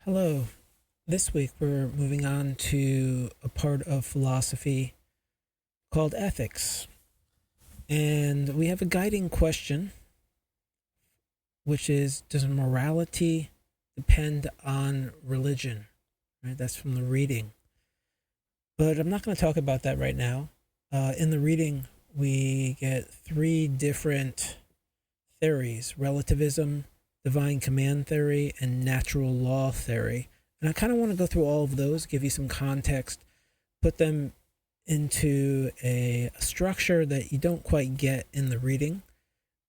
Hello. This week we're moving on to a part of philosophy called ethics. And we have a guiding question, which is, does morality depend on religion? Right? That's from the reading. But I'm not going to talk about that right now. In the reading, we get three different theories: relativism, divine command theory, and natural law theory. And I kind of want to go through all of those, give you some context, put them into a structure that you don't quite get in the reading,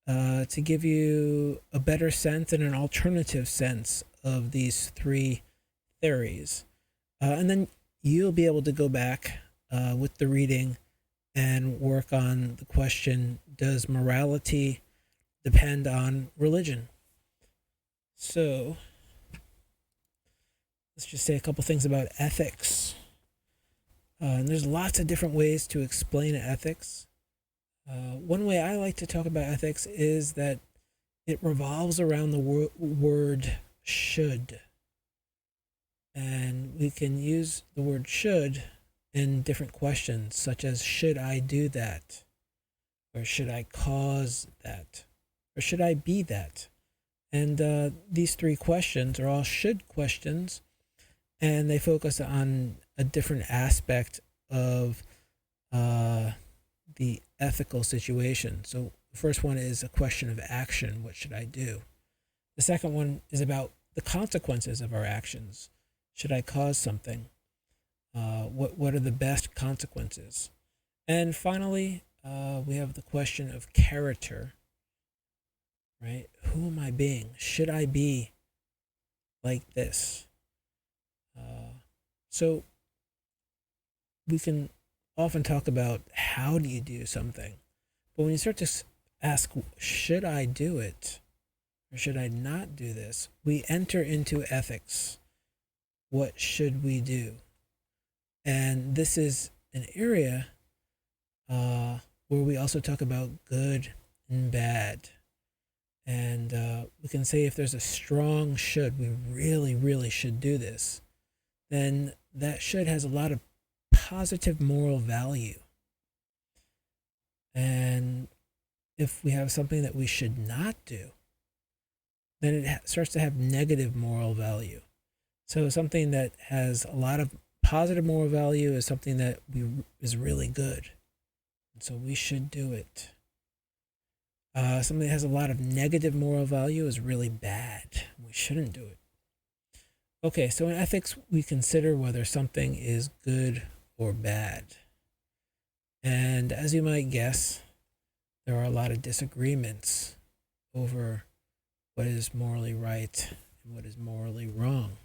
to give you a better sense and an alternative sense of these three theories. And then you'll be able to go back with the reading and work on the question, does morality depend on religion? So let's just say a couple things about ethics. And there's lots of different ways to explain ethics. One way I like to talk about ethics is that it revolves around the word should. And we can use the word should in different questions, such as, should I do that? Or should I cause that? Or should I be that? And these three questions are all should questions, and they focus on a different aspect of the ethical situation. So the first one is a question of action. What should I do? The second one is about the consequences of our actions. Should I cause something? What are the best consequences? And finally, we have the question of character. Right? Who am I being? Should I be like this? So we can often talk about how do you do something, but when you start to ask, should I do it or should I not do this, we enter into ethics. What should we do? And this is an area where we also talk about good and bad. And we can say if there's a strong should, we really, really should do this, then that should has a lot of positive moral value. And if we have something that we should not do, then it starts to have negative moral value. So something that has a lot of positive moral value is something that is really good. And so we should do it. Something that has a lot of negative moral value is really bad. We shouldn't do it. Okay, so in ethics, we consider whether something is good or bad. And as you might guess, there are a lot of disagreements over what is morally right and what is morally wrong.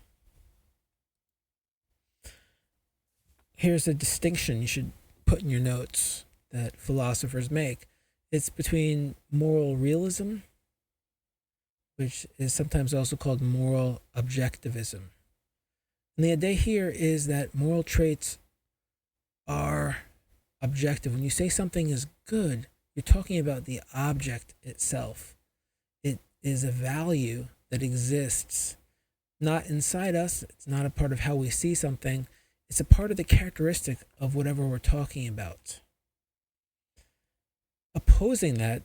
Here's a distinction you should put in your notes that philosophers make. It's between moral realism, which is sometimes also called moral objectivism. And the idea here is that moral traits are objective. When you say something is good, you're talking about the object itself. It is a value that exists not inside us. It's not a part of how we see something. It's a part of the characteristic of whatever we're talking about. Opposing that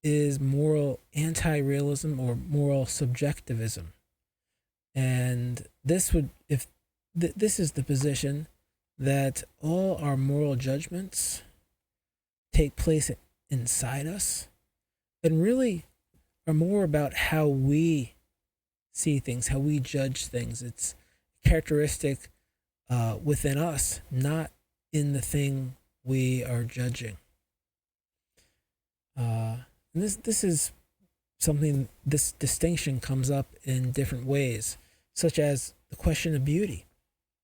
is moral anti-realism or moral subjectivism. And this is the position that all our moral judgments take place inside us and really are more about how we see things, how we judge things. It's characteristic within us, not in the thing we are judging. And this is something, this distinction comes up in different ways, such as the question of beauty,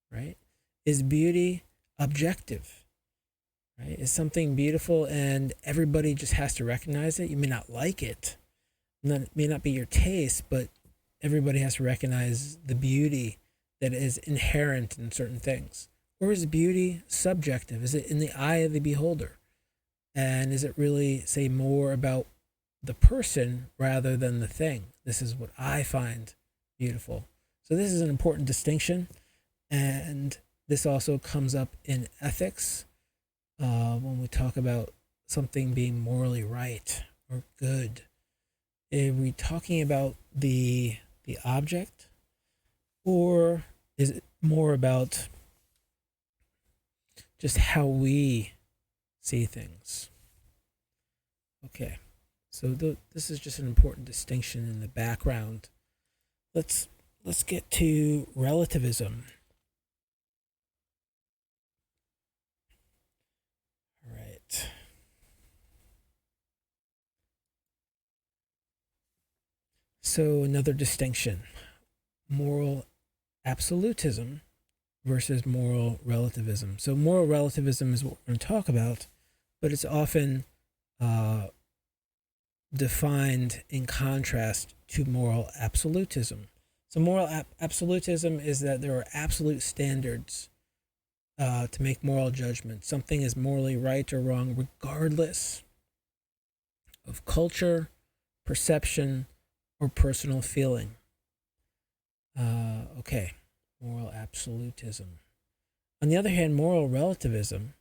right? Is beauty objective, right? Is something beautiful and everybody just has to recognize it? You may not like it, it may not be your taste, but everybody has to recognize the beauty that is inherent in certain things. Or is beauty subjective? Is it in the eye of the beholder? And is it really, say, more about the person rather than the thing? This is what I find beautiful. So this is an important distinction, and this also comes up in ethics when we talk about something being morally right or good. Are we talking about the object, or is it more about just how we see things? Okay, so this is just an important distinction in the background. Let's get to relativism. All right. So another distinction: moral absolutism versus moral relativism. So moral relativism is what we're going to talk about, but it's often defined in contrast to moral absolutism. So moral absolutism is that there are absolute standards to make moral judgments. Something is morally right or wrong regardless of culture, perception, or personal feeling. Okay, moral absolutism. On the other hand, moral relativism,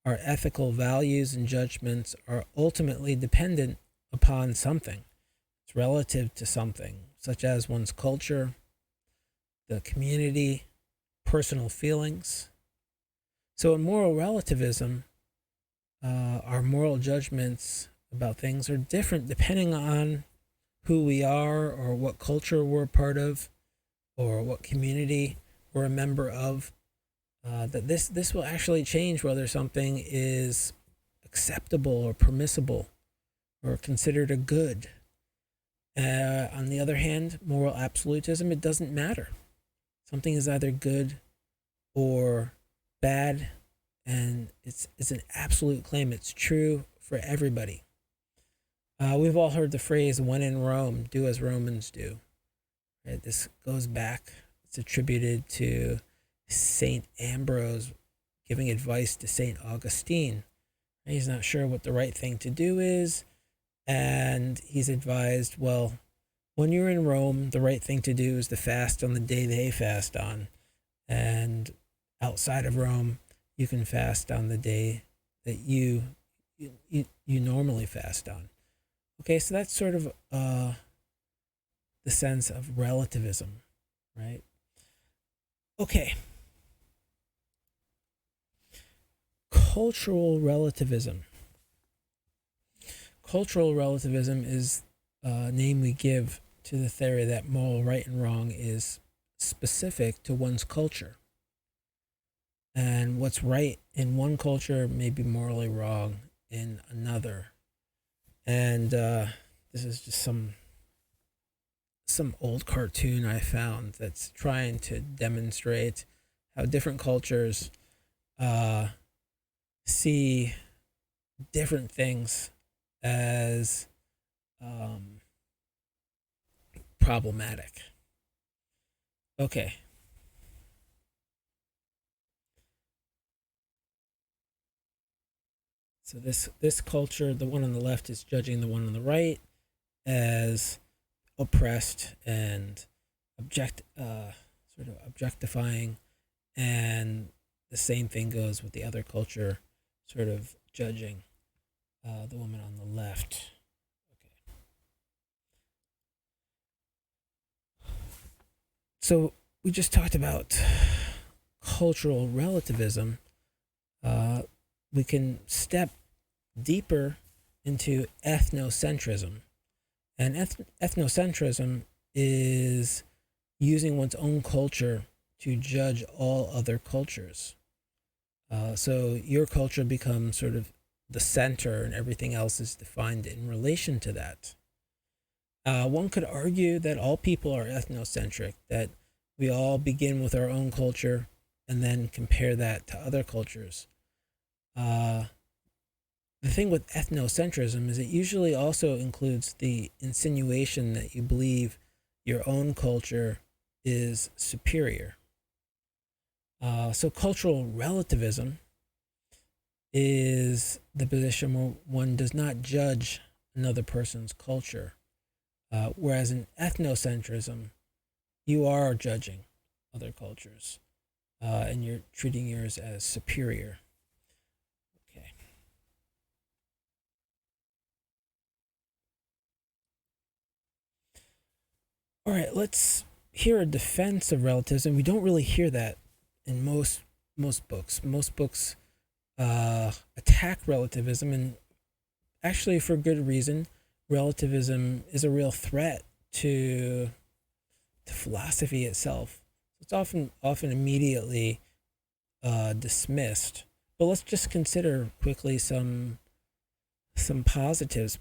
our ethical values and judgments are ultimately dependent upon something. It's relative to something, such as one's culture, the community, personal feelings. So in moral relativism, our moral judgments about things are different depending on who we are, or what culture we're a part of, or what community we're a member of. That this will actually change whether something is acceptable or permissible or considered a good. On the other hand, moral absolutism, it doesn't matter. Something is either good or bad, and it's an absolute claim. It's true for everybody. We've all heard the phrase, "When in Rome, do as Romans do." Right? This goes back. It's attributed to Saint Ambrose giving advice to Saint Augustine. He's not sure what the right thing to do is, and he's advised, well, when you're in Rome, the right thing to do is to fast on the day they fast on, and outside of Rome, you can fast on the day that you normally fast on. Okay, so that's sort of the sense of relativism, right? Okay. Cultural relativism. Cultural relativism is a name we give to the theory that moral right and wrong is specific to one's culture. And what's right in one culture may be morally wrong in another. And this is just some old cartoon I found that's trying to demonstrate how different cultures see different things as problematic. Okay. So this culture, the one on the left, is judging the one on the right as oppressed and sort of objectifying, and the same thing goes with the other culture, sort of judging the woman on the left. Okay. So we just talked about cultural relativism. We can step deeper into ethnocentrism. And ethnocentrism is using one's own culture to judge all other cultures. So your culture becomes sort of the center, and everything else is defined in relation to that. One could argue that all people are ethnocentric, that we all begin with our own culture and then compare that to other cultures. The thing with ethnocentrism is it usually also includes the insinuation that you believe your own culture is superior. So cultural relativism is the position where one does not judge another person's culture, whereas in ethnocentrism, you are judging other cultures, and you're treating yours as superior. Okay. All right, let's hear a defense of relativism. We don't really hear that in most books. Most books attack relativism, and actually for good reason. Relativism is a real threat to philosophy itself. It's often immediately dismissed. But let's just consider quickly some positives.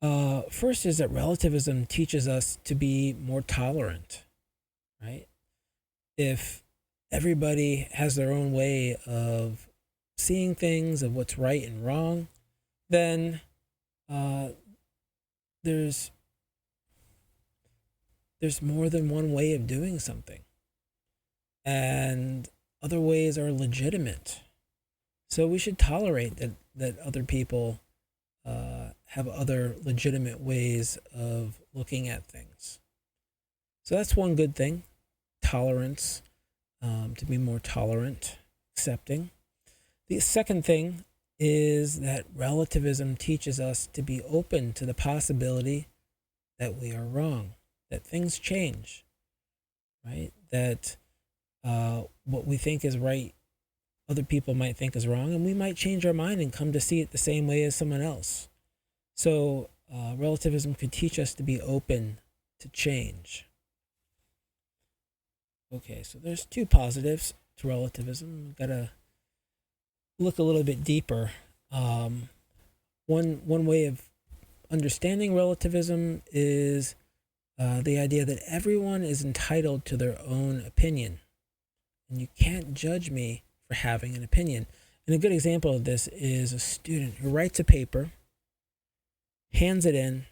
First is that relativism teaches us to be more tolerant, right? If everybody has their own way of seeing things, of what's right and wrong, then there's more than one way of doing something, and other ways are legitimate. So we should tolerate that other people have other legitimate ways of looking at things. So that's one good thing, tolerance, to be more tolerant, accepting. The second thing is that relativism teaches us to be open to the possibility that we are wrong, that things change, right? That what we think is right, other people might think is wrong, and we might change our mind and come to see it the same way as someone else. So relativism could teach us to be open to change. Okay, so there's two positives to relativism. We've got to look a little bit deeper. One way of understanding relativism is the idea that everyone is entitled to their own opinion, and you can't judge me for having an opinion. And a good example of this is a student who writes a paper, hands it in,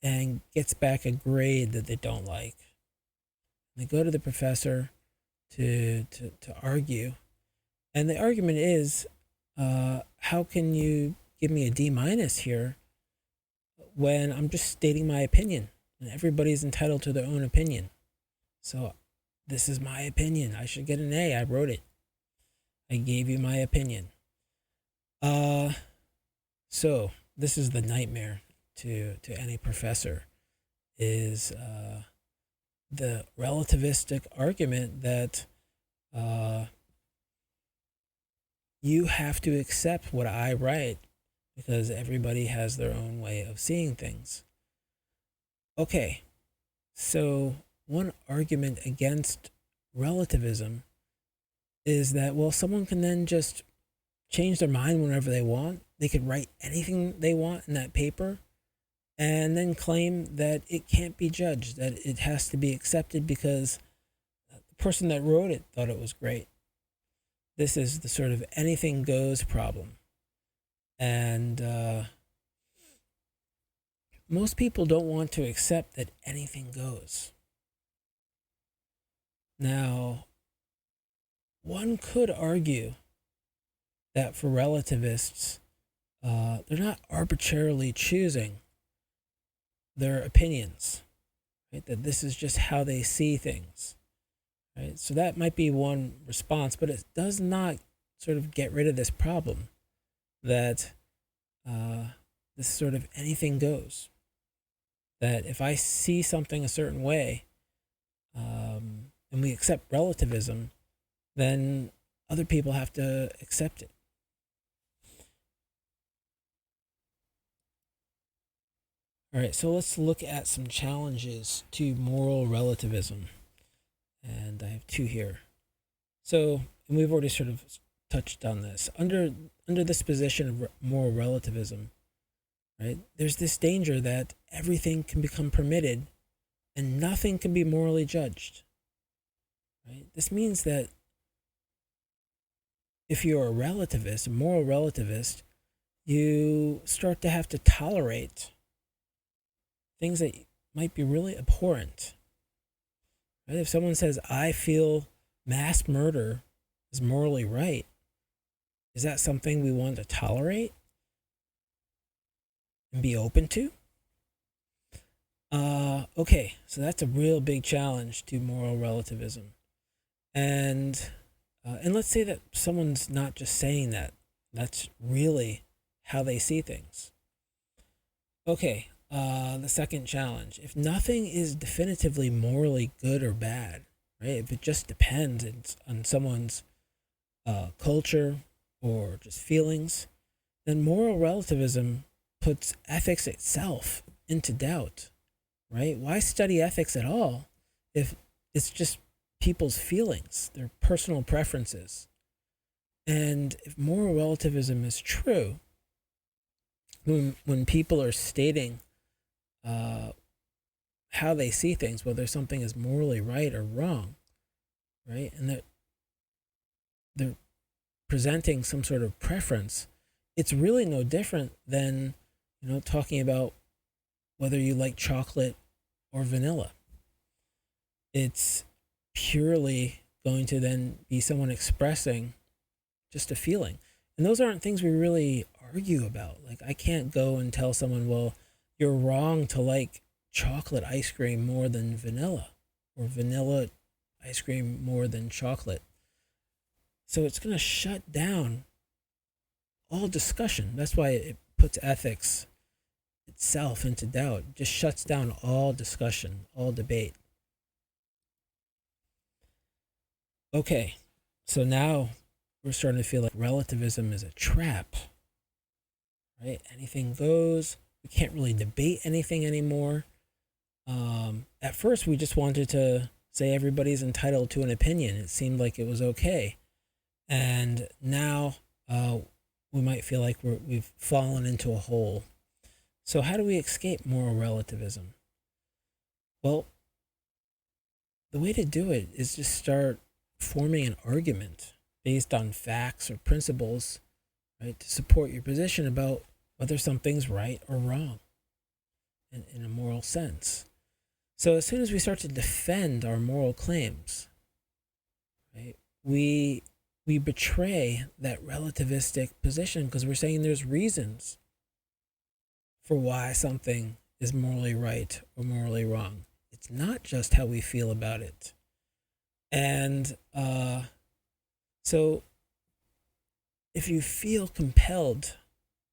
and gets back a grade that they don't like. They go to the professor to argue, and the argument is, how can you give me a D- here when I'm just stating my opinion, and everybody's entitled to their own opinion? So this is my opinion. I should get an A. I wrote it. I gave you my opinion. So this is the nightmare to any professor, is the relativistic argument that you have to accept what I write because everybody has their own way of seeing things. Okay, so one argument against relativism is that, well, someone can then just change their mind whenever they want. They could write anything they want in that paper and then claim that it can't be judged, that it has to be accepted because the person that wrote it thought it was great. This is the sort of anything goes problem. And most people don't want to accept that anything goes. Now, one could argue that for relativists, they're not arbitrarily choosing their opinions, right? That this is just how they see things, right? So that might be one response, but it does not sort of get rid of this problem that this sort of anything goes. That if I see something a certain way, and we accept relativism, then other people have to accept it. All right, so let's look at some challenges to moral relativism. And I have two here. So, and we've already sort of touched on this. Under this position of moral relativism, right, there's this danger that everything can become permitted and nothing can be morally judged. Right? This means that if you're a relativist, a moral relativist, you start to have to tolerate things that might be really abhorrent. Right? If someone says, I feel mass murder is morally right, is that something we want to tolerate and be open to? Okay, so that's a real big challenge to moral relativism. And let's say that someone's not just saying that. That's really how they see things. Okay, the second challenge. If nothing is definitively morally good or bad, right? If it just depends on someone's culture or just feelings, then moral relativism puts ethics itself into doubt, right? Why study ethics at all if it's just people's feelings, their personal preferences? And if moral relativism is true, when people are stating how they see things, whether something is morally right or wrong, right, and that they're presenting some sort of preference, it's really no different than, talking about whether you like chocolate or vanilla. It's purely going to then be someone expressing just a feeling. And those aren't things we really argue about. Like, I can't go and tell someone, well, you're wrong to like chocolate ice cream more than vanilla, or vanilla ice cream more than chocolate. So it's going to shut down all discussion. That's why it puts ethics itself into doubt. It just shuts down all discussion, all debate. Okay, so now we're starting to feel like relativism is a trap, right? Anything goes. We can't really debate anything anymore. At first, we just wanted to say everybody's entitled to an opinion. It seemed like it was okay. And now we might feel like we've fallen into a hole. So how do we escape moral relativism? Well, the way to do it is just start forming an argument based on facts or principles, right, to support your position about whether something's right or wrong in a moral sense. So as soon as we start to defend our moral claims, right, we betray that relativistic position because we're saying there's reasons for why something is morally right or morally wrong. It's not just how we feel about it. And so if you feel compelled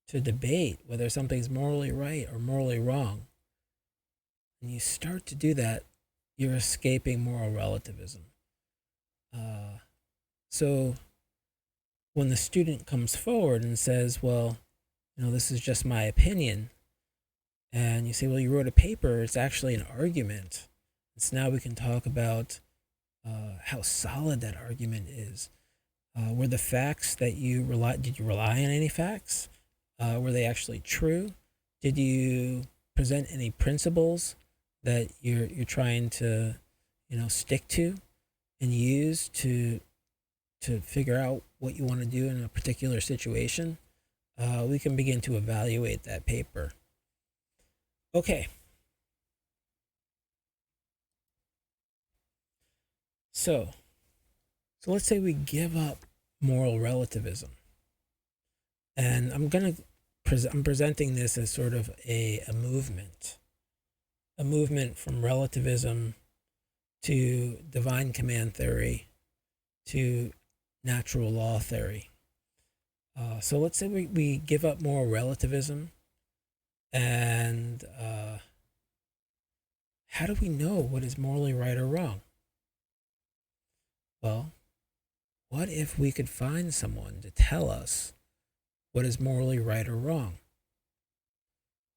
to debate whether something's morally right or morally wrong, and you start to do that, you're escaping moral relativism. So when the student comes forward and says, well, this is just my opinion, and you say, well, you wrote a paper, it's actually an argument. So now we can talk about how solid that argument is. Were the facts that did you rely on any facts? Were they actually true? Did you present any principles that you're trying to, stick to and use to figure out what you want to do in a particular situation? We can begin to evaluate that paper. Okay. So let's say we give up moral relativism. And I'm presenting this as sort of a movement from relativism to divine command theory to natural law theory. So let's say we give up moral relativism, and how do we know what is morally right or wrong? Well, what if we could find someone to tell us what is morally right or wrong?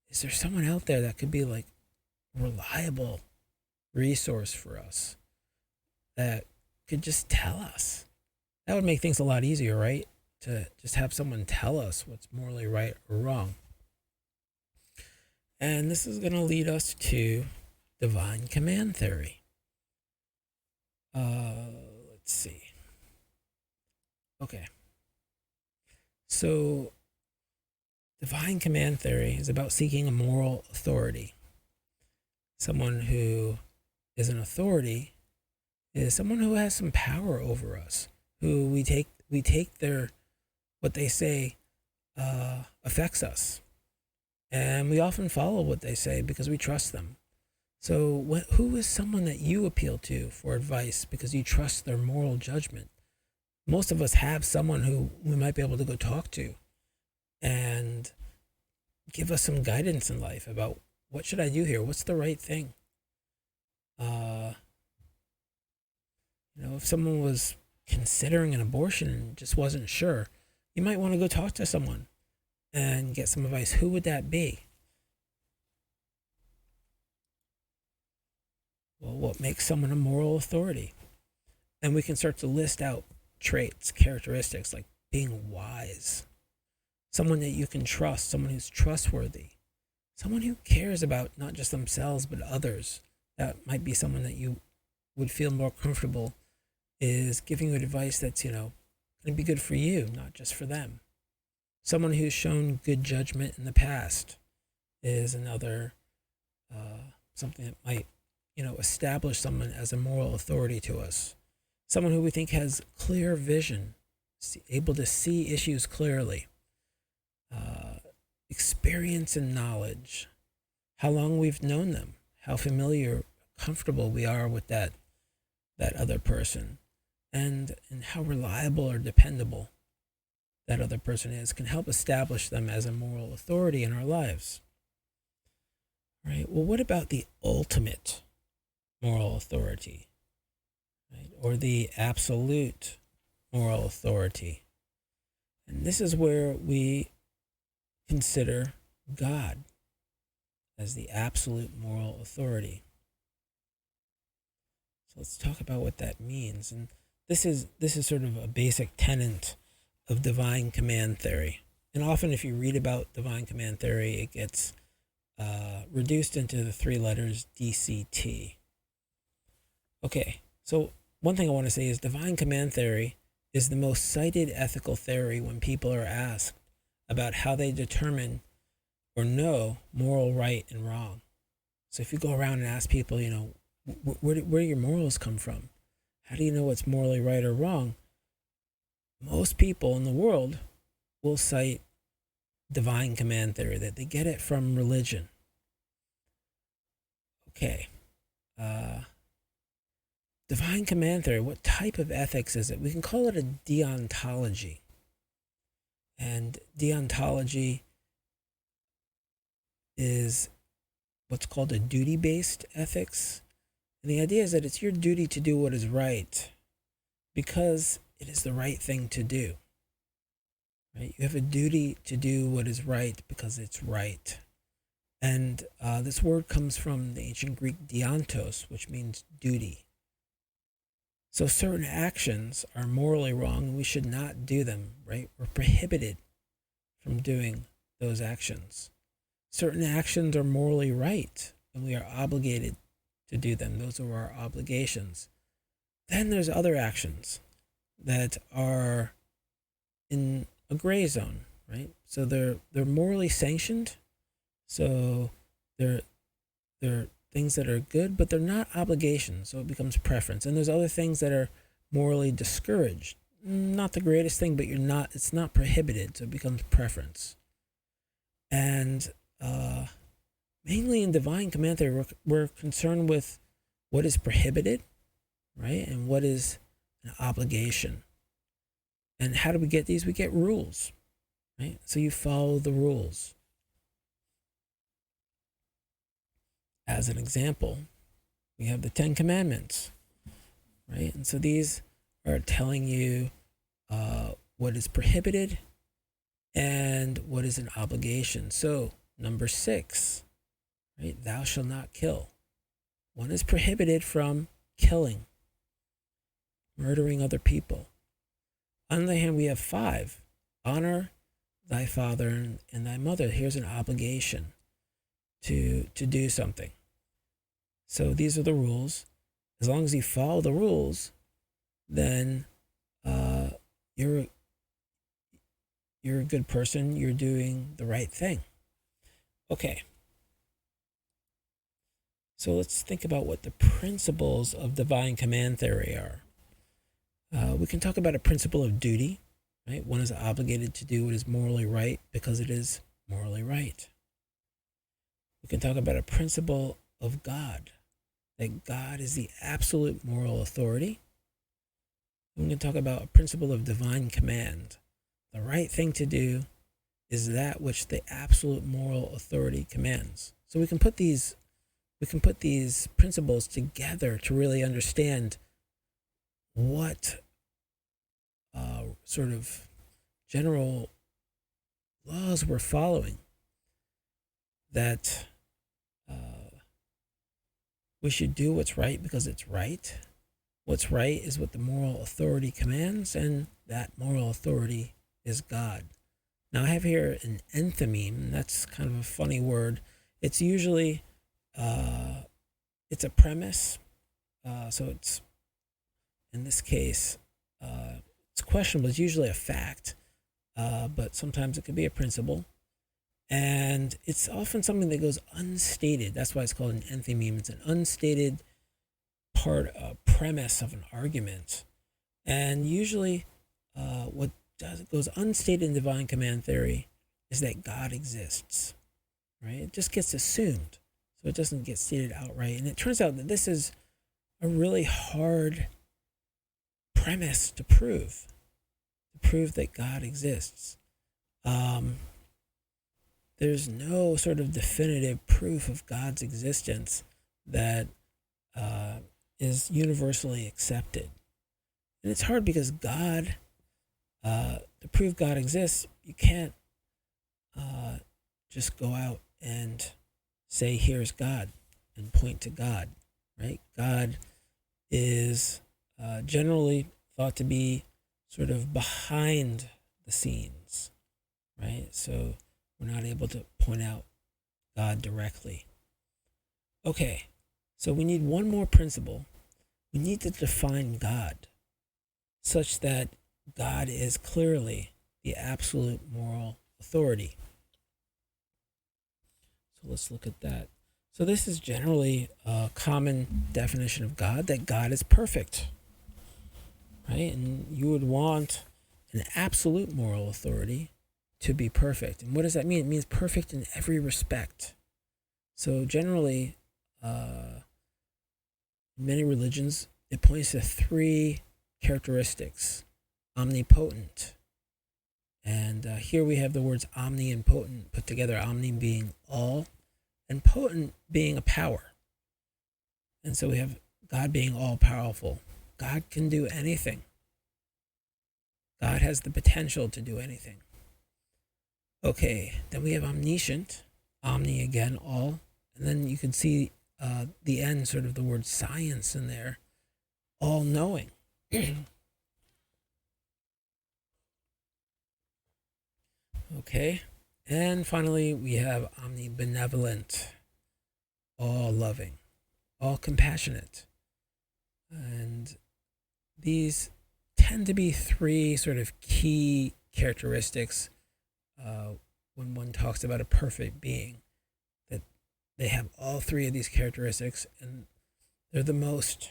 Is there someone out there that could be like a reliable resource for us that could just tell us? That would make things a lot easier, right? To just have someone tell us what's morally right or wrong. And this is going to lead us to divine command theory. Let's see. Okay. So, divine command theory is about seeking a moral authority. Someone who is an authority is someone who has some power over us, who we take their what they say affects us, and we often follow what they say because we trust them. So who is someone that you appeal to for advice because you trust their moral judgment? Most of us have someone who we might be able to go talk to and give us some guidance in life about what should I do here? What's the right thing? If someone was considering an abortion and just wasn't sure, you might want to go talk to someone and get some advice. Who would that be? Well, what makes someone a moral authority? And we can start to list out traits, characteristics like being wise, someone that you can trust, someone who's trustworthy, someone who cares about not just themselves but others. That might be someone that you would feel more comfortable is giving you advice that's, going to be good for you, not just for them. Someone who's shown good judgment in the past is another something that might, establish someone as a moral authority to us. Someone who we think has clear vision, able to see issues clearly, experience and knowledge, how long we've known them, how familiar, comfortable we are with that other person, and how reliable or dependable that other person is can help establish them as a moral authority in our lives. Right? Well, what about the ultimate moral authority? Right? Or the absolute moral authority? And this is where we consider God as the absolute moral authority. So let's talk about what that means. And this is sort of a basic tenet of divine command theory. And often if you read about divine command theory, it gets reduced into the three letters DCT. Okay, so one thing I want to say is divine command theory is the most cited ethical theory when people are asked about how they determine or know moral right and wrong. So if you go around and ask people, where do your morals come from? How do you know what's morally right or wrong? Most people in the world will cite divine command theory, that they get it from religion. Okay. Divine command theory, what type of ethics is it? We can call it a deontology. And deontology is what's called a duty-based ethics. And the idea is that it's your duty to do what is right because it is the right thing to do. Right? You have a duty to do what is right because it's right. And this word comes from the ancient Greek deontos, which means duty. So certain actions are morally wrong and we should not do them, right? We're prohibited from doing those actions. Certain actions are morally right and we are obligated to do them. Those are our obligations. Then there's other actions that are in a gray zone, right? So they're morally sanctioned. So they're things that are good, but they're not obligations. So it becomes preference. And there's other things that are morally discouraged. Not the greatest thing, but it's not prohibited. So it becomes preference. And mainly in divine command theory, we're concerned with what is prohibited, right? And what is an obligation. And how do we get these? We get rules, right? So you follow the rules. As an example, we have the 10 Commandments, right? And so these are telling you what is prohibited and what is an obligation. So number 6, right? Thou shalt not kill. One is prohibited from killing, murdering other people. On the other hand, we have 5. Honor thy father and thy mother. Here's an obligation to do something. So these are the rules. As long as you follow the rules, then you're a good person. You're doing the right thing. Okay. So let's think about what the principles of divine command theory are. We can talk about a principle of duty, right? One is obligated to do what is morally right because it is morally right. We can talk about a principle of God, that God is the absolute moral authority. We're going to talk about a principle of divine command. The right thing to do is that which the absolute moral authority commands. So we can put these principles together to really understand what sort of general laws we're following, that we should do what's right because it's right. What's right is what the moral authority commands, and that moral authority is God. Now I have here an enthymeme. That's kind of a funny word. It's usually it's a premise. So it's, in this case, it's questionable. It's usually a fact, but sometimes it could be a principle. And it's often something that goes unstated. That's why it's called an enthymeme. It's an unstated premise of an argument. And usually what goes unstated in divine command theory is that God exists, right? It just gets assumed. So it doesn't get stated outright. And it turns out that this is a really hard premise to prove that God exists. There's no sort of definitive proof of God's existence that is universally accepted. And it's hard because God, to prove God exists, you can't just go out and say, here's God, and point to God, right? God is generally thought to be sort of behind the scenes, right? So we're not able to point out God directly. Okay, so we need one more principle. We need to define God such that God is clearly the absolute moral authority. So let's look at that. So this is generally a common definition of God, that God is perfect, right? And you would want an absolute moral authority to be perfect. And what does that mean? It means perfect in every respect. So generally, many religions, it points to three characteristics: omnipotent. And here we have the words omni and potent put together, omni being all, and potent being a power. And so we have God being all powerful. God can do anything. God has the potential to do anything. Okay, then we have omniscient, omni again, all. And then you can see the end, sort of the word science in there, all knowing. Okay, and finally we have omnibenevolent, all loving, all compassionate. And these tend to be three sort of key characteristics when one talks about a perfect being, that they have all three of these characteristics, and they're the most.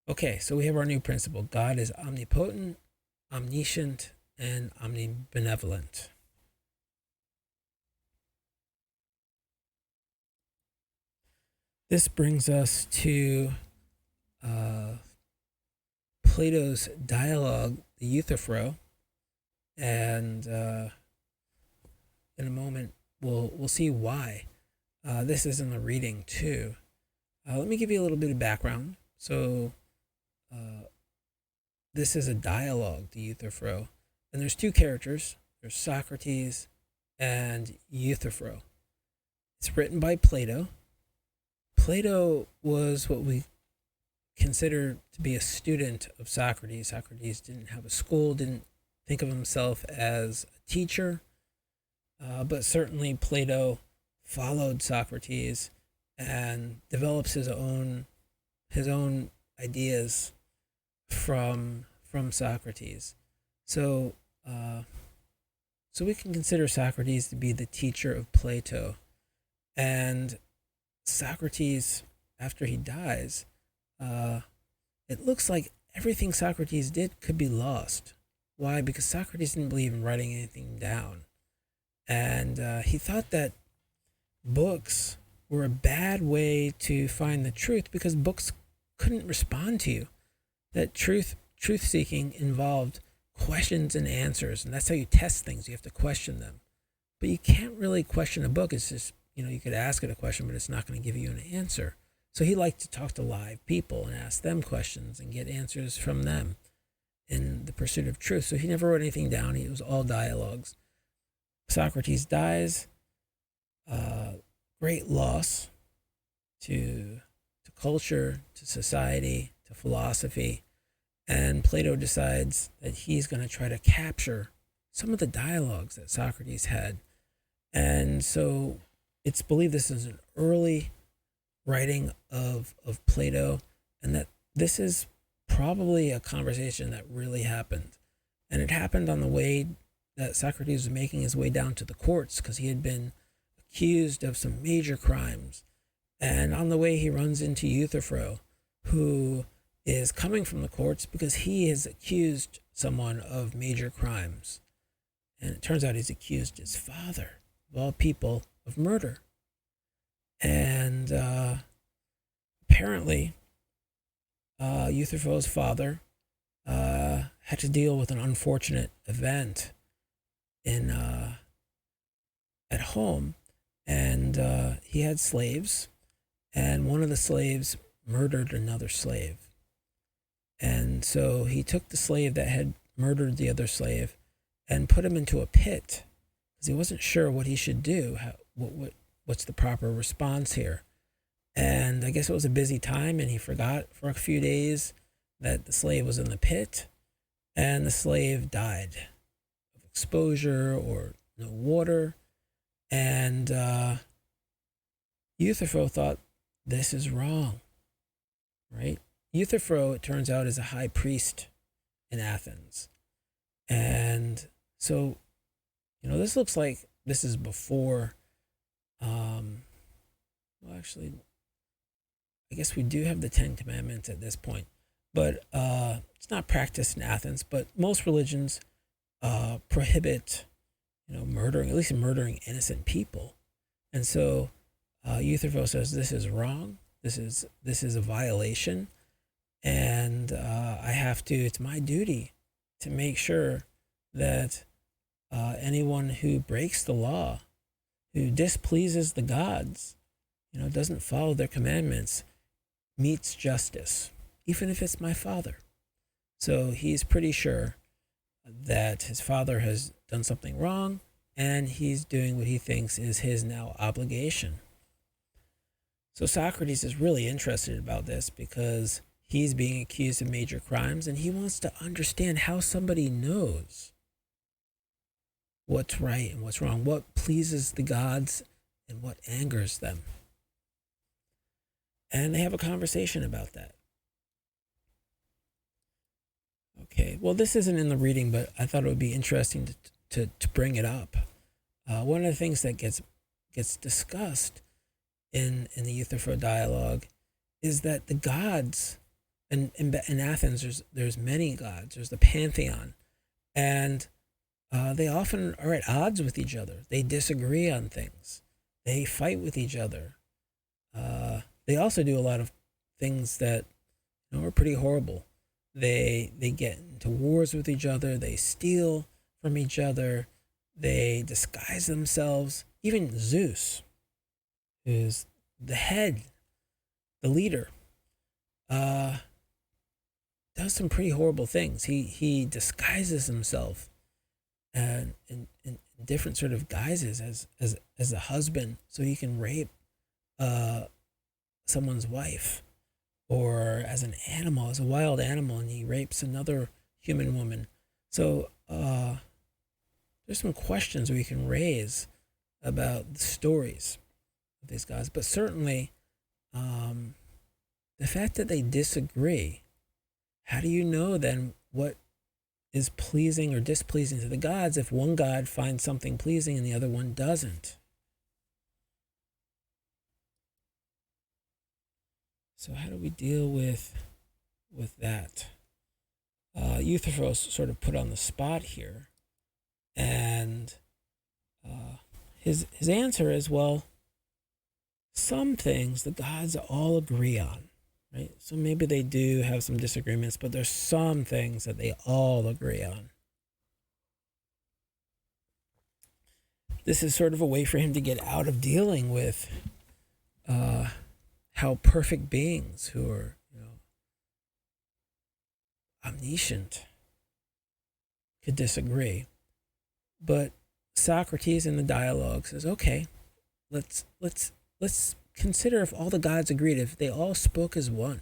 Okay, so we have our new principle. God is omnipotent, omniscient, and omnibenevolent. This brings us to Plato's dialogue, the Euthyphro, and in a moment we'll see why. This is in the reading too. Let me give you a little bit of background. So this is a dialogue, the Euthyphro, and there's two characters. There's Socrates and Euthyphro. It's written by Plato. Plato was what we consider to be a student of Socrates. Socrates didn't have a school, didn't think of himself as a teacher, but certainly Plato followed Socrates and develops his own ideas from Socrates. So we can consider Socrates to be the teacher of Plato. And Socrates, after he dies, it looks like everything Socrates did could be lost. Why? Because Socrates didn't believe in writing anything down. And he thought that books were a bad way to find the truth because books couldn't respond to you. That truth seeking involved questions and answers, and that's how you test things. You have to question them. But you can't really question a book. It's just, you could ask it a question, but it's not going to give you an answer. So he liked to talk to live people and ask them questions and get answers from them in the pursuit of truth. So he never wrote anything down. It was all dialogues. Socrates dies. Great loss to culture, to society, to philosophy. And Plato decides that he's going to try to capture some of the dialogues that Socrates had. And so it's believed this is an early writing of Plato, and that this is probably a conversation that really happened. And it happened on the way that Socrates was making his way down to the courts because he had been accused of some major crimes. And on the way, he runs into Euthyphro, who is coming from the courts because he has accused someone of major crimes. And it turns out he's accused his father, of all people, of murder. And apparently, Euthyphro's father had to deal with an unfortunate event at home, and he had slaves, and one of the slaves murdered another slave. And so he took the slave that had murdered the other slave and put him into a pit because he wasn't sure what he should do. What's the proper response here? And I guess it was a busy time, and he forgot for a few days that the slave was in the pit, and the slave died of exposure or no water. And Euthyphro thought, this is wrong, right? Euthyphro, it turns out, is a high priest in Athens. And so, this looks like this is before, actually, I guess we do have the Ten Commandments at this point, but it's not practiced in Athens, but most religions prohibit, murdering, at least murdering innocent people. And so Euthyphro says, this is wrong. This is a violation. And it's my duty to make sure that anyone who breaks the law, who displeases the gods, doesn't follow their commandments, meets justice, even if it's my father. So he's pretty sure that his father has done something wrong, and he's doing what he thinks is his now obligation. So Socrates is really interested about this because he's being accused of major crimes, and he wants to understand how somebody knows what's right and what's wrong, what pleases the gods and what angers them. And they have a conversation about that. Okay, well, this isn't in the reading, but I thought it would be interesting to bring it up. One of the things that gets discussed in the Euthyphro dialogue is that the gods, and in Athens, there's many gods. There's the pantheon, and they often are at odds with each other. They disagree on things. They fight with each other. They also do a lot of things that are pretty horrible. They get into wars with each other. They steal from each other. They disguise themselves. Even Zeus, who's the head, the leader, does some pretty horrible things. He disguises himself in different sort of guises as a husband, so he can rape someone's wife, or as an animal, as a wild animal, and he rapes another human woman. So there's some questions we can raise about the stories of these guys, but certainly the fact that they disagree, how do you know then what is pleasing or displeasing to the gods if one god finds something pleasing and the other one doesn't? So how do we deal with that? Euthyphro's sort of put on the spot here, and his answer is, well, some things the gods all agree on, right? So maybe they do have some disagreements, but there's some things that they all agree on. This is sort of a way for him to get out of dealing with how perfect beings who are, omniscient could disagree. But Socrates in the dialogue says, okay, let's consider if all the gods agreed, if they all spoke as one.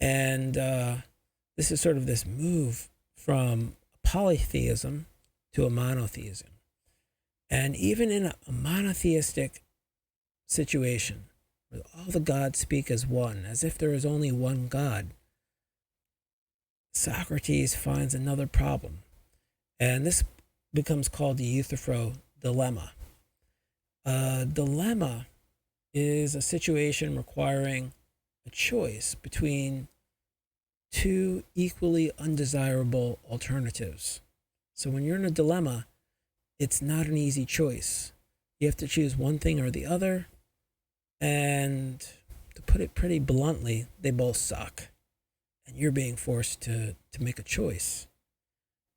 And this is sort of this move from polytheism to a monotheism. And even in a monotheistic situation, where all the gods speak as one, as if there is only one God, Socrates finds another problem. And this becomes called the Euthyphro Dilemma. A dilemma is a situation requiring a choice between two equally undesirable alternatives. So when you're in a dilemma, it's not an easy choice. You have to choose one thing or the other. And to put it pretty bluntly, they both suck. And you're being forced to make a choice.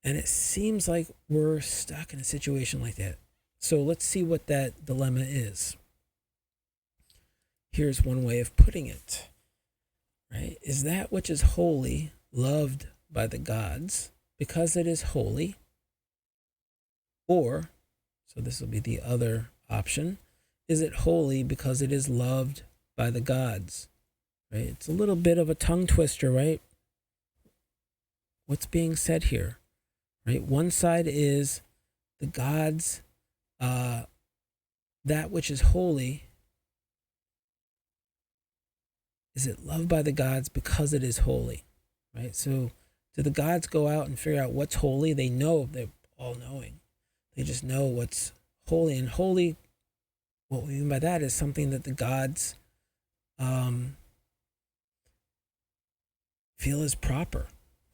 And it seems like we're stuck in a situation like that. So let's see what that dilemma is. Here's one way of putting it, right? Is that which is holy loved by the gods because it is holy? Or, so this will be the other option, is it holy because it is loved by the gods? Right? It's a little bit of a tongue twister, right? What's being said here? Right? One side is the gods, that which is holy, is it loved by the gods because it is holy? Right? So do the gods go out and figure out what's holy? They know, they're all knowing. They just know what's holy. And holy, what we mean by that is something that the gods feel is proper,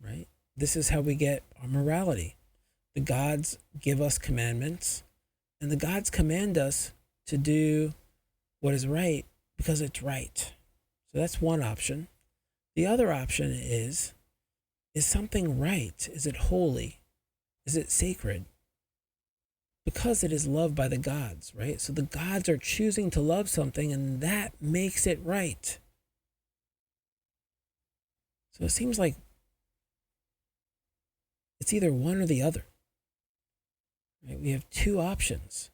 right? This is how we get our morality. The gods give us commandments, and the gods command us to do what is right because it's right. So that's one option. The other option is something right? Is it holy? Is it sacred? Because it is loved by the gods, right? So the gods are choosing to love something, and that makes it right. So it seems like it's either one or the other. Right? We have two options.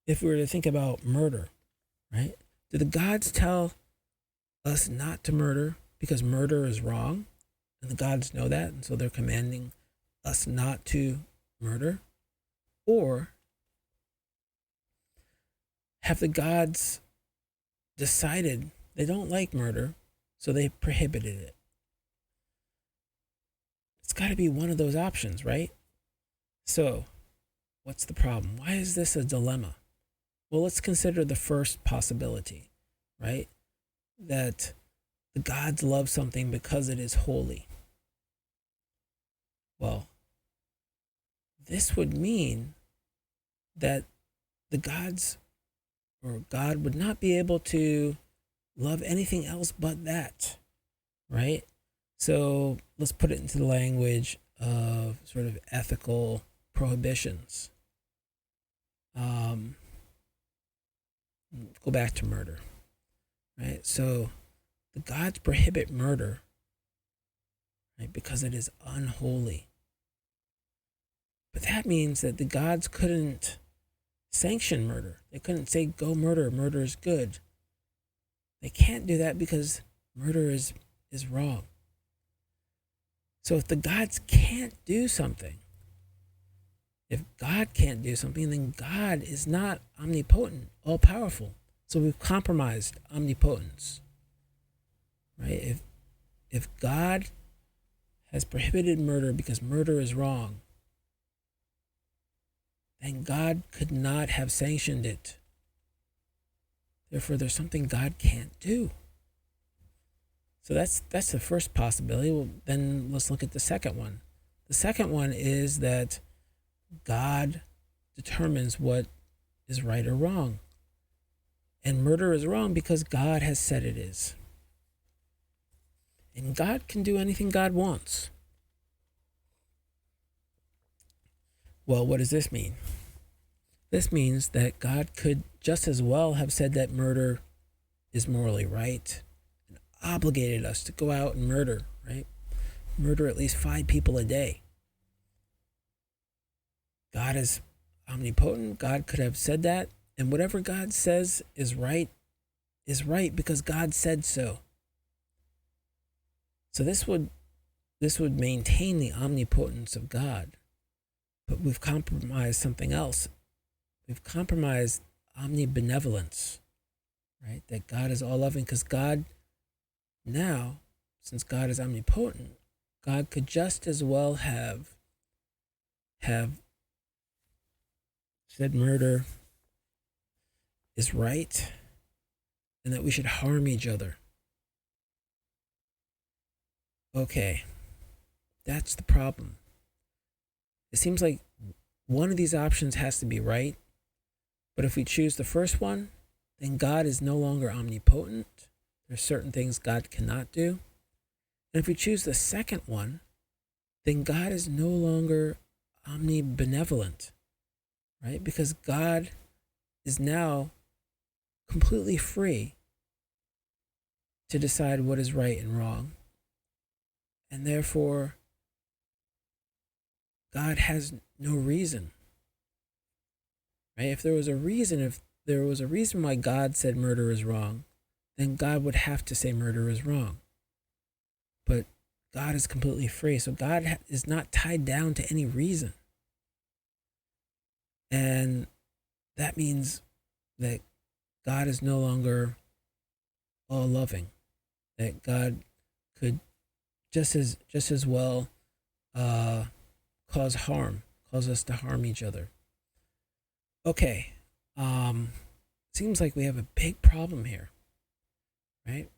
If we were to think about murder, right? Do the gods tell us not to murder because murder is wrong? And the gods know that, and so they're commanding us not to murder? Or have the gods decided they don't like murder, so they prohibited it? It's got to be one of those options, right? So, what's the problem? Why is this a dilemma? Well, let's consider the first possibility, right? That the gods love something because it is holy. Well, this would mean that the gods or God would not be able to love anything else but that, right? So let's put it into the language of sort of ethical prohibitions. Go back to murder, right? So the gods prohibit murder, right, because it is unholy. But that means that the gods couldn't sanction murder. They couldn't say, go murder, murder is good. They can't do that because murder is wrong. So if the gods can't do something, if God can't do something, then God is not omnipotent, all-powerful. So we've compromised omnipotence, right? If God has prohibited murder because murder is wrong, then God could not have sanctioned it. Therefore, there's something God can't do. So that's the first possibility. Well, then let's look at the second one. The second one is that God determines what is right or wrong. And murder is wrong because God has said it is. And God can do anything God wants. Well, what does this mean? This means that God could just as well have said that murder is morally right and obligated us to go out and murder, right? Murder at least 5 people a day. God is omnipotent. God could have said that, and whatever God says is right because God said so. So this would maintain the omnipotence of God, but we've compromised something else. We've compromised omnibenevolence, right? That God is all loving, because God now, since God is omnipotent, God could just as well have said murder is right and that we should harm each other. Okay, that's the problem. It seems like one of these options has to be right, but if we choose the first one, then God is no longer omnipotent. There's certain things God cannot do. And if we choose the second one, then God is no longer omnibenevolent, right? Because God is now completely free to decide what is right and wrong. And therefore, God has no reason, right? If there was a reason why God said murder is wrong, then God would have to say murder is wrong. But God is completely free, so God is not tied down to any reason. And that means that God is no longer all-loving, that God could just as well cause us to harm each other. Okay, seems like we have a big problem here, right?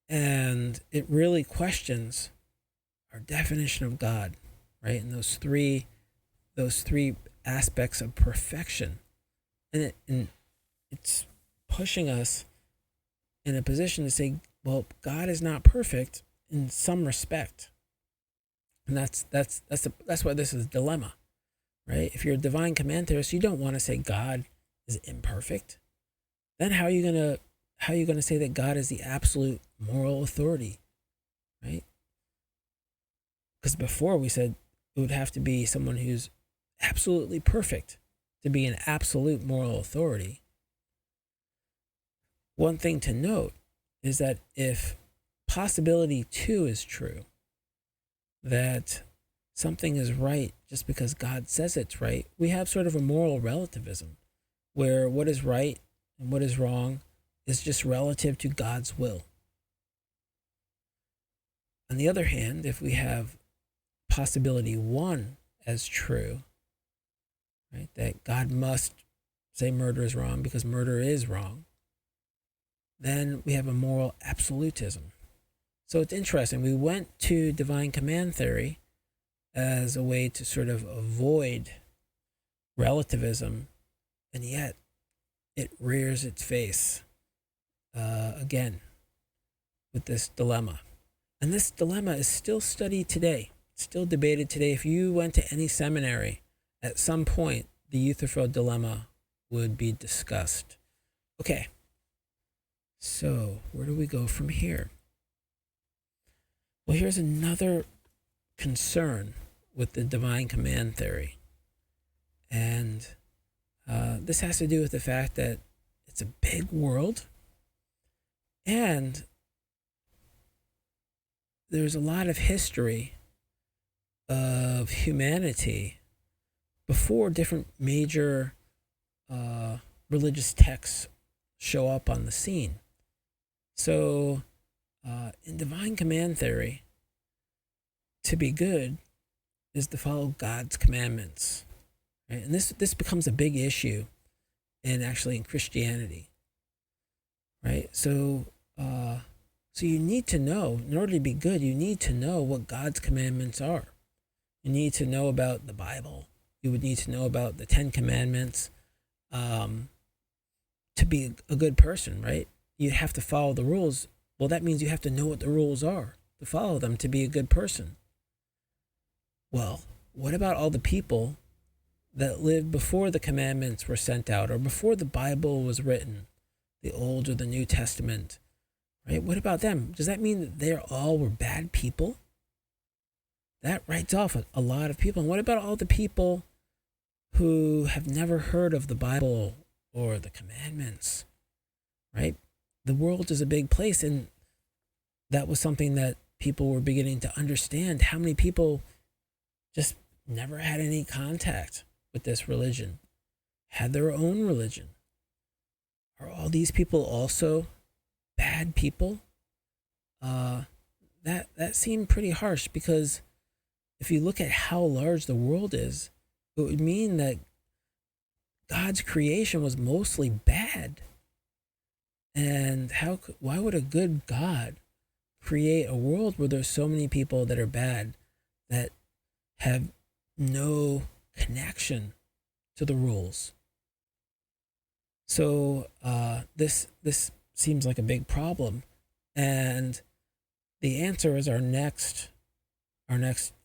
And it really questions our definition of God, right? And those three aspects of perfection, and it's pushing us in a position to say, well, God is not perfect in some respect, and that's why this is a dilemma, right? If you're a divine command theorist, you don't want to say God is imperfect. Then how are you gonna say that God is the absolute moral authority, right? Because before we said it would have to be someone who's absolutely perfect to be an absolute moral authority. One thing to note is that if possibility 2 is true, that something is right just because God says it's right, we have sort of a moral relativism where what is right and what is wrong is just relative to God's will. On the other hand, if we have possibility 1 as true, right, that God must say murder is wrong because murder is wrong, then we have a moral absolutism. So it's interesting. We went to divine command theory as a way to sort of avoid relativism, and yet it rears its face again with this dilemma. And this dilemma is still studied today, still debated today. If you went to any seminary, at some point, the Euthyphro Dilemma would be discussed. Okay, so where do we go from here? Well, here's another concern with the divine command theory. And this has to do with the fact that it's a big world, and there's a lot of history of humanity before different major religious texts show up on the scene. So in divine command theory, to be good is to follow God's commandments, right? And this becomes a big issue in Christianity, right? So you need to know, in order to be good, you need to know what God's commandments are. You need to know about the Bible. You would need to know about the 10 Commandments to be a good person, right? You have to follow the rules. Well, that means you have to know what the rules are to follow them to be a good person. Well, what about all the people that lived before the commandments were sent out or before the Bible was written, the Old or the New Testament, right? What about them? Does that mean that they all were bad people? That writes off a lot of people. And what about all the people who have never heard of the Bible or the commandments, right? The world is a big place, and that was something that people were beginning to understand. How many people just never had any contact with this religion, had their own religion? Are all these people also bad people? That seemed pretty harsh, because if you look at how large the world is, it would mean that God's creation was mostly bad. And why would a good God create a world where there's so many people that are bad, that have no connection to the rules? So this seems like a big problem, and the answer is our next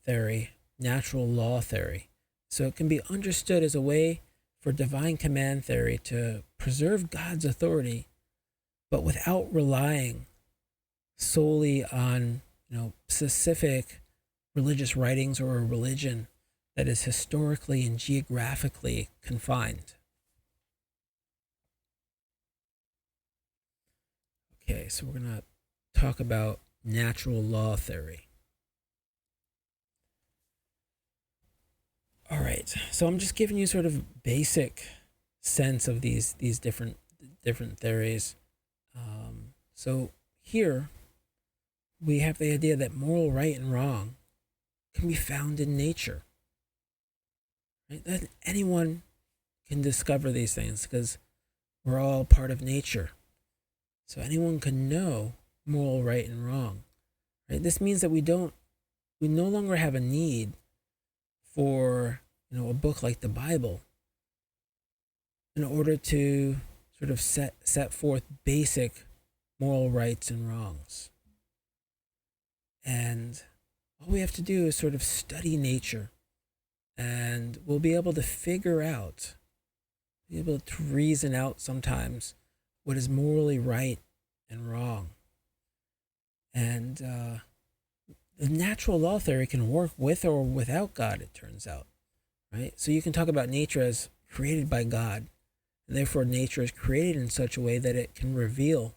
theory, natural law theory. So it can be understood as a way for divine command theory to preserve God's authority, but without relying solely on specific religious writings or a religion that is historically and geographically confined. Okay, so we're going to talk about natural law theory. All right, so I'm just giving you sort of basic sense of these different theories. So here we have the idea that moral right and wrong can be found in nature. Right? That anyone can discover these things because we're all part of nature. So anyone can know moral right and wrong. Right? This means that we no longer have a need for a book like the Bible in order to sort of set forth basic moral rights and wrongs. And all we have to do is sort of study nature, and we'll be able to be able to reason out sometimes what is morally right and wrong. And the natural law theory can work with or without God, it turns out, right? So you can talk about nature as created by God, and therefore nature is created in such a way that it can reveal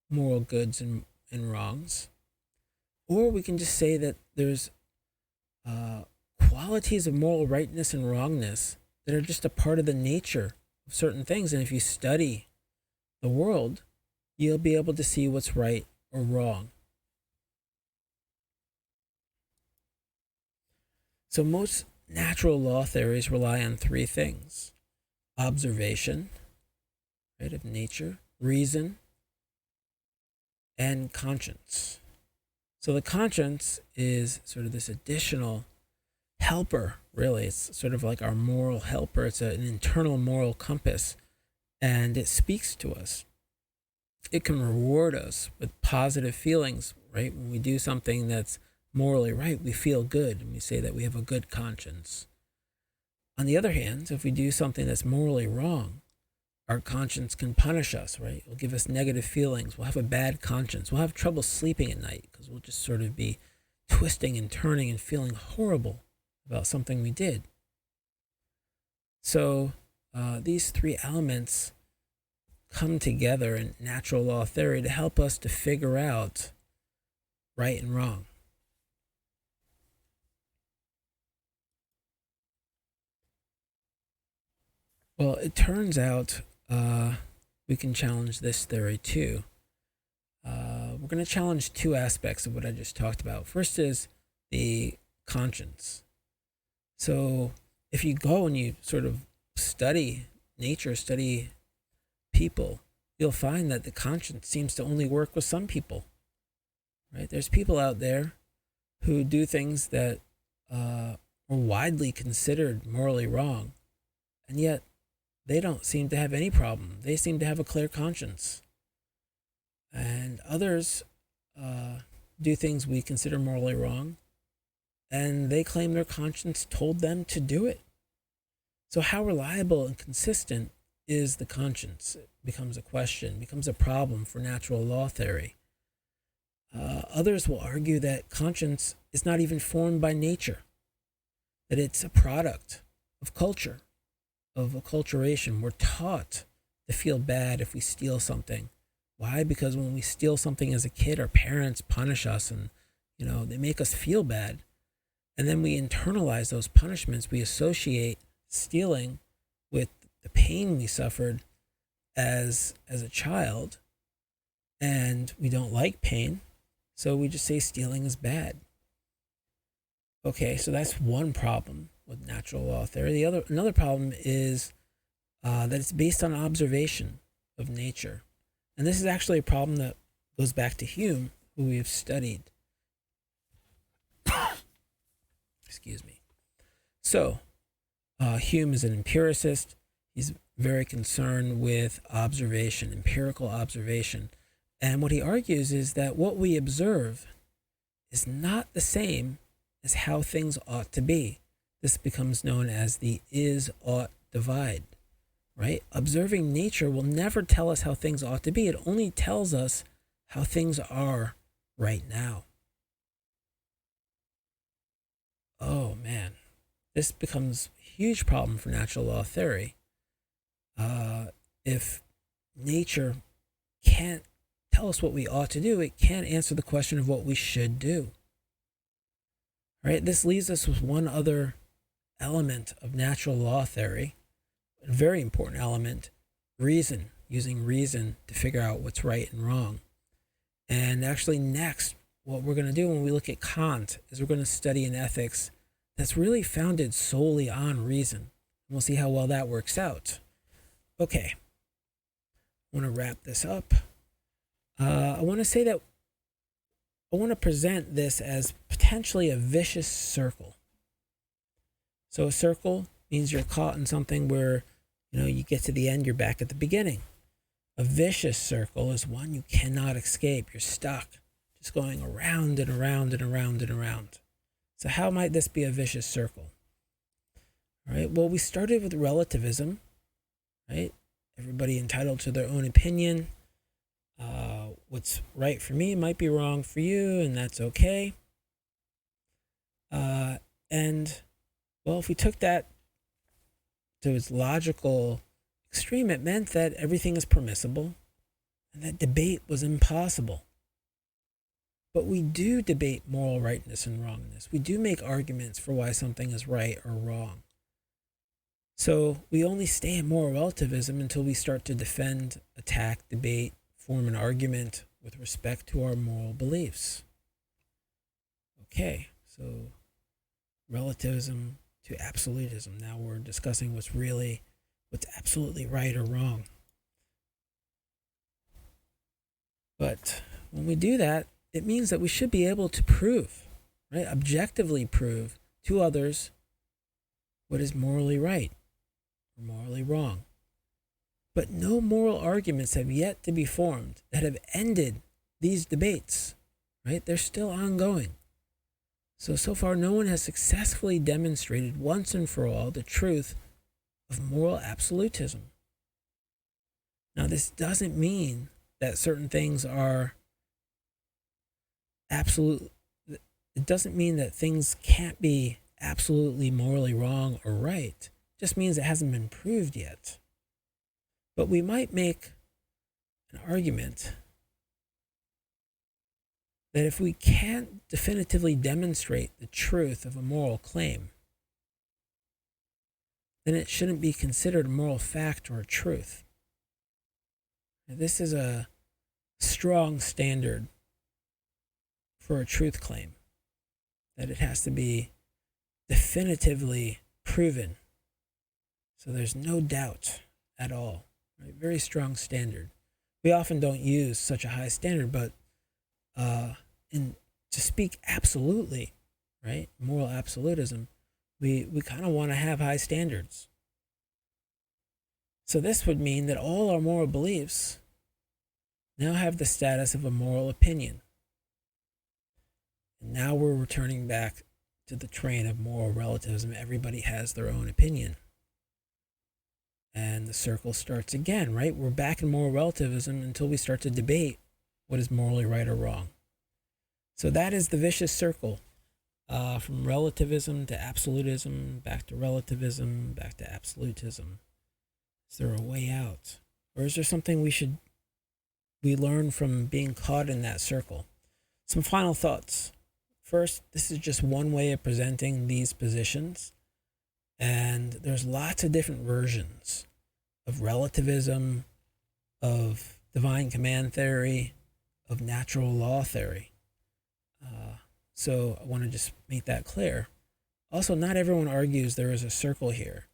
moral goods and wrongs. Or we can just say that there's qualities of moral rightness and wrongness that are just a part of the nature of certain things. And if you study the world, you'll be able to see what's right or wrong. So most natural law theories rely on three things: observation, right, of nature, reason, and conscience. So the conscience is sort of this additional helper, really. It's sort of like our moral helper. It's an internal moral compass, and it speaks to us. It can reward us with positive feelings, right? When we do something that's morally right, we feel good, and we say that we have a good conscience. On the other hand, if we do something that's morally wrong, our conscience can punish us, right? It'll give us negative feelings. We'll have a bad conscience. We'll have trouble sleeping at night because we'll just sort of be twisting and turning and feeling horrible about something we did. So these three elements come together in natural law theory to help us to figure out right and wrong. Well, it turns out we can challenge this theory too. We're going to challenge two aspects of what I just talked about. First is the conscience. So if you go and you sort of study nature, study people, you'll find that the conscience seems to only work with some people, right? There's people out there who do things that or widely considered morally wrong, and yet they don't seem to have any problem. They seem to have a clear conscience. And others do things we consider morally wrong, and they claim their conscience told them to do it. So how reliable and consistent is the conscience? It becomes a question, becomes a problem for natural law theory. Others will argue that conscience is not even formed by nature, that it's a product of culture, of acculturation. We're taught to feel bad if we steal something. Why? Because when we steal something as a kid, our parents punish us and, they make us feel bad. And then we internalize those punishments. We associate stealing with the pain we suffered as a child. And we don't like pain. So we just say stealing is bad. Okay, so that's one problem with natural law theory. Another problem is that it's based on observation of nature. And this is actually a problem that goes back to Hume, who we have studied. Excuse me. So, Hume is an empiricist. He's very concerned with observation, empirical observation. And what he argues is that what we observe is not the same as how things ought to be. This becomes known as the is-ought divide, right? Observing nature will never tell us how things ought to be. It only tells us how things are right now. Oh, man. This becomes a huge problem for natural law theory. If nature can't tell us what we ought to do, it can't answer the question of what we should do. Right? This leaves us with one other element of natural law theory, a very important element, reason, using reason to figure out what's right and wrong. And actually next, what we're going to do when we look at Kant is we're going to study an ethics that's really founded solely on reason. And we'll see how well that works out. Okay, I want to wrap this up. I want to say that I want to present this as potentially a vicious circle. So a circle means you're caught in something where, you get to the end, you're back at the beginning. A vicious circle is one you cannot escape. You're stuck, just going around and around and around and around. So how might this be a vicious circle? All right, well, we started with relativism, right? Everybody entitled to their own opinion. What's right for me might be wrong for you, and that's okay. And, well, if we took that to its logical extreme, it meant that everything is permissible and that debate was impossible. But we do debate moral rightness and wrongness. We do make arguments for why something is right or wrong. So we only stay in moral relativism until we start to defend, attack, debate, form an argument with respect to our moral beliefs. Okay, so relativism to absolutism. Now we're discussing what's absolutely right or wrong. But when we do that, it means that we should be able to prove, right, objectively prove to others what is morally right or morally wrong. But no moral arguments have yet to be formed that have ended these debates, right? They're still ongoing. So far, no one has successfully demonstrated once and for all the truth of moral absolutism. Now, this doesn't mean that certain things are absolute. It doesn't mean that things can't be absolutely morally wrong or right. It just means it hasn't been proved yet. But we might make an argument that if we can't definitively demonstrate the truth of a moral claim, then it shouldn't be considered a moral fact or a truth. Now, this is a strong standard for a truth claim, that it has to be definitively proven. So there's no doubt at all. Right? Very strong standard. We often don't use such a high standard, but to speak absolutely, right, moral absolutism, We kind of want to have high standards. So this would mean that all our moral beliefs now have the status of a moral opinion. And now we're returning back to the train of moral relativism. Everybody has their own opinion. And the circle starts again, right? We're back in moral relativism until we start to debate what is morally right or wrong. So that is the vicious circle. From relativism to absolutism, back to relativism, back to absolutism. Is there a way out? Or is there something we learn from being caught in that circle? Some final thoughts. First, this is just one way of presenting these positions. And there's lots of different versions of relativism, of divine command theory, of natural law theory. So I want to just make that clear. Also, not everyone argues there is a circle here.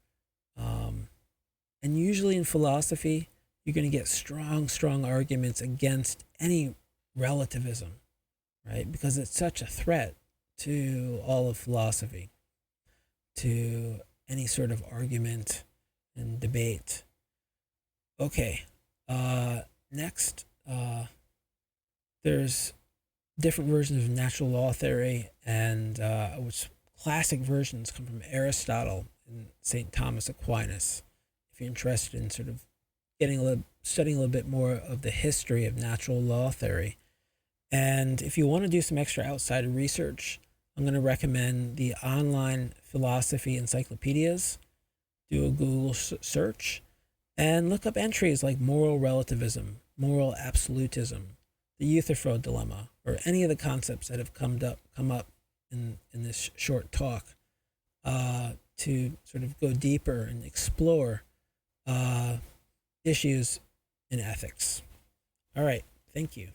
And usually in philosophy, you're going to get strong arguments against any relativism, right? Because it's such a threat to all of philosophy, to any sort of argument and debate. Okay, next, there's different versions of natural law theory, and which classic versions come from Aristotle and St. Thomas Aquinas. If you're interested in sort of studying a little bit more of the history of natural law theory. And if you want to do some extra outside research, I'm going to recommend the online philosophy encyclopedias. Do a Google search and look up entries like moral relativism, moral absolutism, the Euthyphro Dilemma, or any of the concepts that have come up in this short talk, to sort of go deeper and explore issues in ethics. All right, thank you.